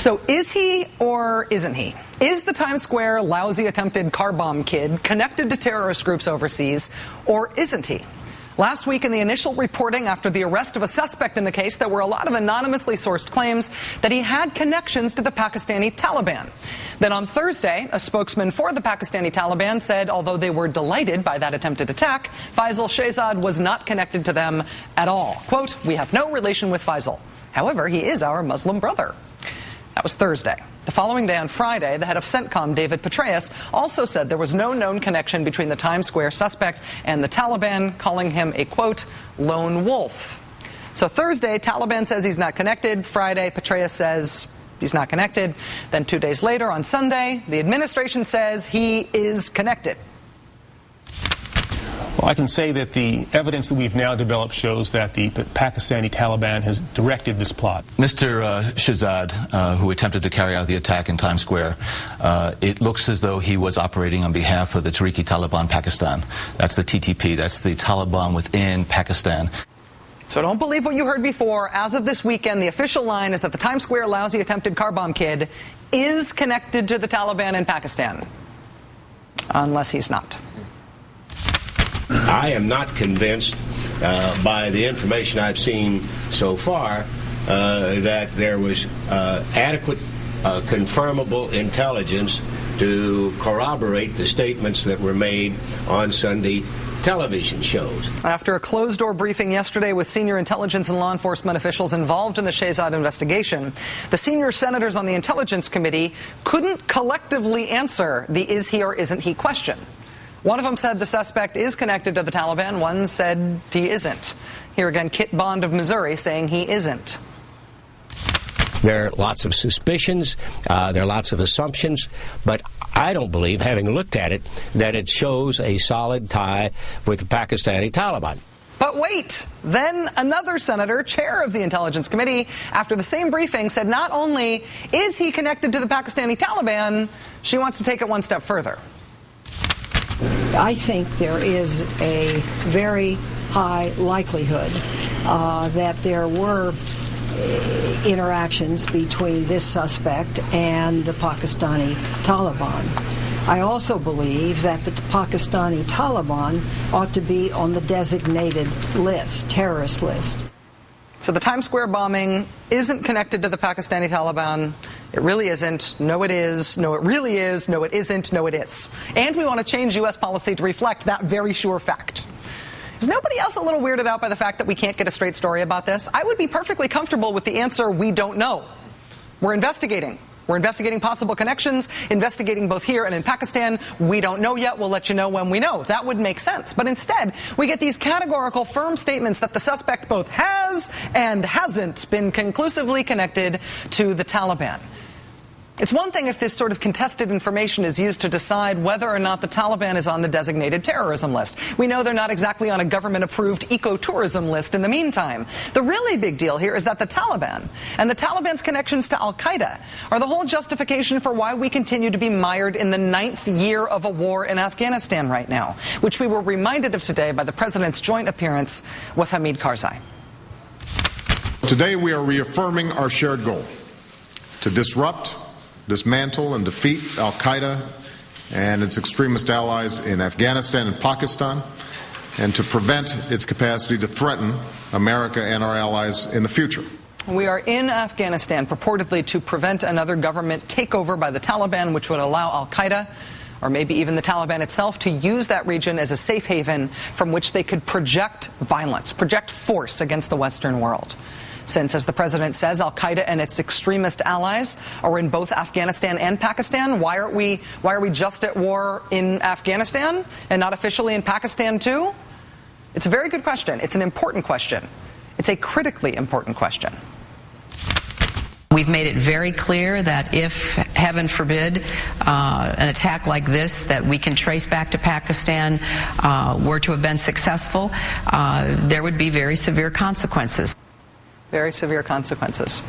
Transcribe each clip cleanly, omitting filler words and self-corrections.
So is he or isn't he? Is the Times Square lousy attempted car bomb kid connected to terrorist groups overseas, or isn't he? Last week, in the initial reporting after the arrest of a suspect in the case, there were a lot of anonymously sourced claims that he had connections to the Pakistani Taliban. Then on Thursday, a spokesman for the Pakistani Taliban said although they were delighted by that attempted attack, Faisal Shehzad was not connected to them at all. Quote, "We have no relation with Faisal. However, he is our Muslim brother." That was Thursday. The following day on Friday, the head of CENTCOM, David Petraeus, also said there was no known connection between the Times Square suspect and the Taliban, calling him a, quote, lone wolf. So Thursday, Taliban says he's not connected. Friday, Petraeus says he's not connected. Then 2 days later, on Sunday, the administration says he is connected. Well, I can say that the evidence that we've now developed shows that the Pakistani Taliban has directed this plot. Mr. Shehzad, who attempted to carry out the attack in Times Square, it looks as though he was operating on behalf of the Tehrik-i-Taliban Pakistan. That's the TTP. That's the Taliban within Pakistan. So don't believe what you heard before. As of this weekend, the official line is that the Times Square lousy attempted car bomb kid is connected to the Taliban in Pakistan. Unless he's not. I am not convinced by the information I've seen so far that there was adequate confirmable intelligence to corroborate the statements that were made on Sunday television shows. After a closed-door briefing yesterday with senior intelligence and law enforcement officials involved in the Shehzad investigation, the senior senators on the Intelligence Committee couldn't collectively answer the is he or isn't he question. One of them said the suspect is connected to the Taliban. One said he isn't. Here again, Kit Bond of Missouri saying he isn't. There are lots of suspicions, there are lots of assumptions, but I don't believe, having looked at it, that it shows a solid tie with the Pakistani Taliban. But wait, then another senator, chair of the Intelligence Committee, after the same briefing said not only is he connected to the Pakistani Taliban, she wants to take it one step further. I think there is a very high likelihood that there were interactions between this suspect and the Pakistani Taliban. I also believe that the Pakistani Taliban ought to be on the designated list, terrorist list. So the Times Square bombing isn't connected to the Pakistani Taliban. It really isn't. No, it is. No, it really is. No, it isn't. No, it is. And we want to change U.S. policy to reflect that very sure fact. Is nobody else a little weirded out by the fact that we can't get a straight story about this? I would be perfectly comfortable with the answer, we don't know. We're investigating. We're investigating possible connections, investigating both here and in Pakistan. We don't know yet. We'll let you know when we know. That would make sense. But instead, we get these categorical, firm statements that the suspect both has and hasn't been conclusively connected to the Taliban. It's one thing if this sort of contested information is used to decide whether or not the Taliban is on the designated terrorism list. We know they're not exactly on a government-approved ecotourism list in the meantime. The really big deal here is that the Taliban and the Taliban's connections to al-Qaeda are the whole justification for why we continue to be mired in the 9th year of a war in Afghanistan right now, which we were reminded of today by the president's joint appearance with Hamid Karzai. Today we are reaffirming our shared goal to disrupt, dismantle and defeat al-Qaeda and its extremist allies in Afghanistan and Pakistan, and to prevent its capacity to threaten America and our allies in the future. We are in Afghanistan purportedly to prevent another government takeover by the Taliban, which would allow al-Qaeda, or maybe even the Taliban itself, to use that region as a safe haven from which they could project violence, project force against the Western world. Since, as the president says, al-Qaeda and its extremist allies are in both Afghanistan and Pakistan, why are we just at war in Afghanistan and not officially in Pakistan too? It's a very good question. It's an important question. It's a critically important question. We've made it very clear that if, heaven forbid, an attack like this that we can trace back to Pakistan were to have been successful, there would be very severe consequences. Very severe consequences.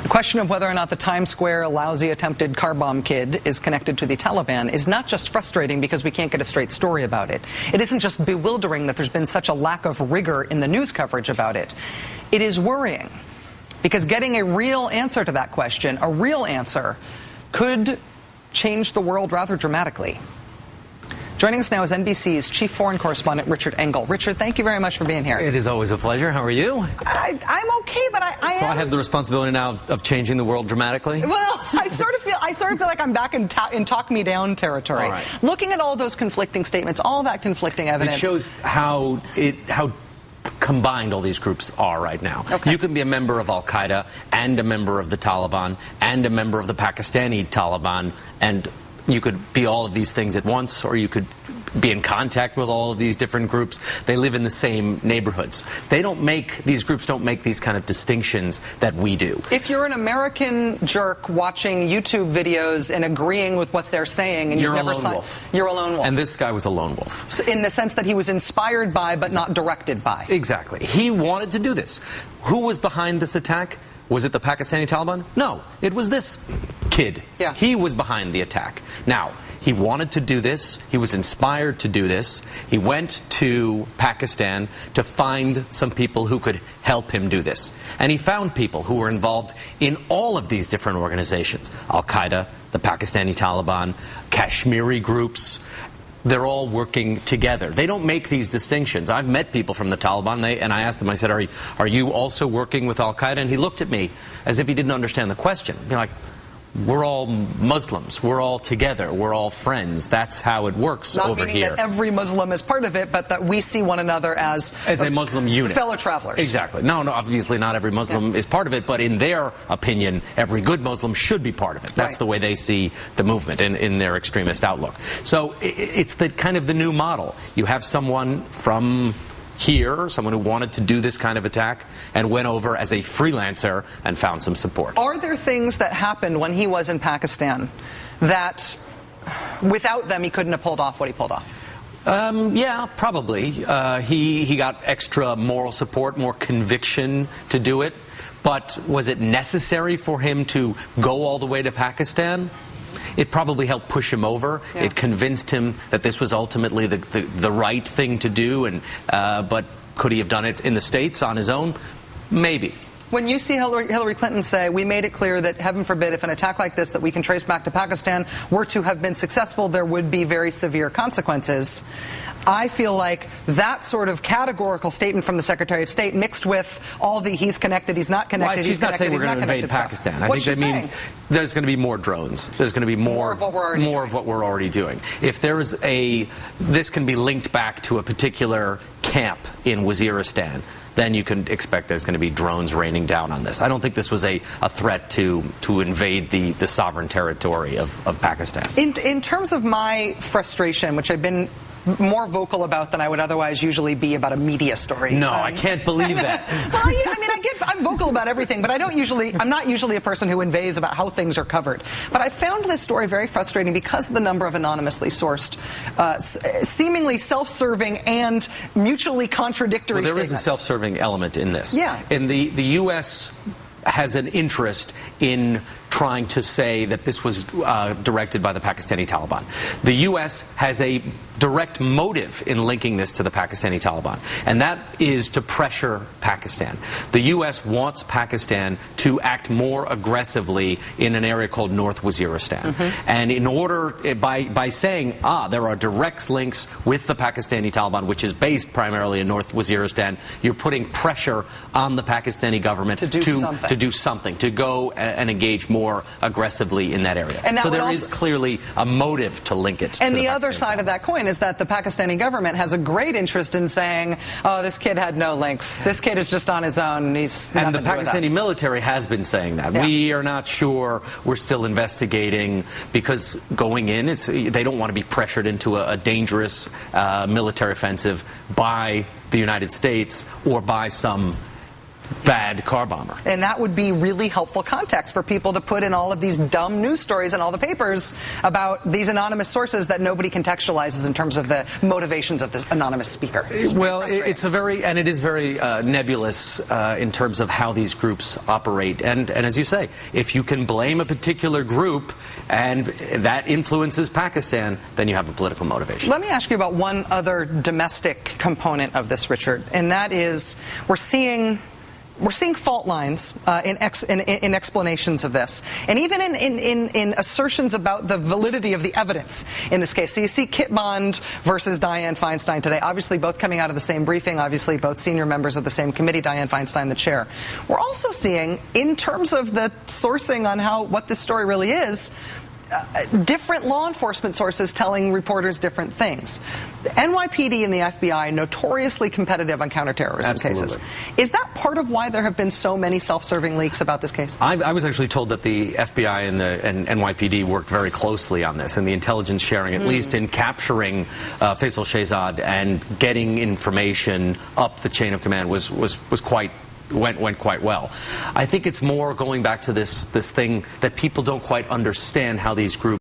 The question of whether or not the Times Square lousy attempted car bomb kid is connected to the Taliban is not just frustrating because we can't get a straight story about it. It isn't just bewildering that there's been such a lack of rigor in the news coverage about it. It is worrying Because getting a real answer to that question, a real answer, could change the world rather dramatically. Joining us now is NBC's chief foreign correspondent, Richard Engel. Richard, thank you very much for being here. It is always a pleasure. How are you? I'm okay, but I have the responsibility now of changing the world dramatically? Well, I sort of feel like I'm back in talk me down territory. All right. Looking at all those conflicting statements, all that conflicting evidence. It shows how combined all these groups are right now. Okay. You can be a member of Al-Qaeda and a member of the Taliban and a member of the Pakistani Taliban, and you could be all of these things at once, or you could be in contact with all of these different groups. They live in the same neighborhoods. These groups don't make these kind of distinctions that we do. If you're an American jerk watching YouTube videos and agreeing with what they're saying, and you're a lone wolf. You're a lone wolf. And this guy was a lone wolf. So in the sense that he was inspired by, but not directed by. Exactly. He wanted to do this. Who was behind this attack? Was it the Pakistani Taliban? No, it was this kid. Yeah. He was behind the attack. Now, he wanted to do this. He was inspired to do this. He went to Pakistan to find some people who could help him do this. And he found people who were involved in all of these different organizations. Al-Qaeda, the Pakistani Taliban, Kashmiri groups. They're all working together. They don't make these distinctions. I've met people from the Taliban, and I asked them, I said, are you also working with Al-Qaeda? And he looked at me as if he didn't understand the question. You're like, we're all Muslims. We're all together. We're all friends. That's how it works over here. Not meaning that every Muslim is part of it, but that we see one another as a Muslim unit. Fellow travelers. Exactly. No, obviously not every Muslim is part of it, but in their opinion, every good Muslim should be part of it. That's the way they see the movement in their extremist outlook. So it's the kind of the new model. You have someone from here, someone who wanted to do this kind of attack and went over as a freelancer and found some support. Are there things that happened when he was in Pakistan that without them he couldn't have pulled off what he pulled off? Yeah, probably. He got extra moral support, more conviction to do it. But was it necessary for him to go all the way to Pakistan? It probably helped push him over. Yeah. It convinced him that this was ultimately the right thing to do. And but could he have done it in the States on his own? Maybe. When you see Hillary Clinton say, we made it clear that, heaven forbid, if an attack like this that we can trace back to Pakistan were to have been successful, there would be very severe consequences. I feel like that sort of categorical statement from the Secretary of State mixed with all the he's connected, he's not connected, well, she's not saying we're going to invade Pakistan. I think that means there's going to be more drones. There's going to be more of what we're already doing. If there's this can be linked back to a particular camp in Waziristan, then you can expect there's going to be drones raining down on this. I don't think this was a threat to invade the sovereign territory of Pakistan. In terms of my frustration, which I've been more vocal about than I would otherwise usually be about a media story. No, I can't believe that. Well, yeah, I mean, I'm vocal about everything, but I'm not usually a person who inveighs about how things are covered. But I found this story very frustrating because of the number of anonymously sourced, seemingly self-serving and mutually contradictory statements. There is a self-serving element in this. Yeah. And the U.S. has an interest in trying to say that this was directed by the Pakistani Taliban. The U.S. has a direct motive in linking this to the Pakistani Taliban, and that is to pressure Pakistan. The U.S. wants Pakistan to act more aggressively in an area called North Waziristan. Mm-hmm. And in order, by saying, there are direct links with the Pakistani Taliban, which is based primarily in North Waziristan, you're putting pressure on the Pakistani government to do something, to go and engage more aggressively in that area. And so there is clearly a motive to link it. And the other side of that coin is that the Pakistani government has a great interest in saying, oh, this kid had no links. This kid is just on his own. He's and the Pakistani military has been saying that. Yeah. We are not sure. We're still investigating because going in, they don't want to be pressured into a dangerous military offensive by the United States or by some bad car bomber. And that would be really helpful context for people to put in all of these dumb news stories in all the papers about these anonymous sources that nobody contextualizes in terms of the motivations of this anonymous speaker. It is very nebulous in terms of how these groups operate. And as you say, if you can blame a particular group and that influences Pakistan, then you have a political motivation. Let me ask you about one other domestic component of this, Richard, and that is we're seeing we're seeing fault lines in explanations of this, and even in assertions about the validity of the evidence in this case. So you see Kit Bond versus Dianne Feinstein today, obviously both coming out of the same briefing, obviously both senior members of the same committee, Dianne Feinstein the chair. We're also seeing, in terms of the sourcing on what this story really is, different law enforcement sources telling reporters different things. The NYPD and the FBI notoriously competitive on counterterrorism cases. Is that part of why there have been so many self-serving leaks about this case? I was actually told that the FBI and NYPD worked very closely on this, and the intelligence sharing, at least in capturing Faisal Shehzad and getting information up the chain of command, went quite well. I think it's more going back to this thing that people don't quite understand how these groups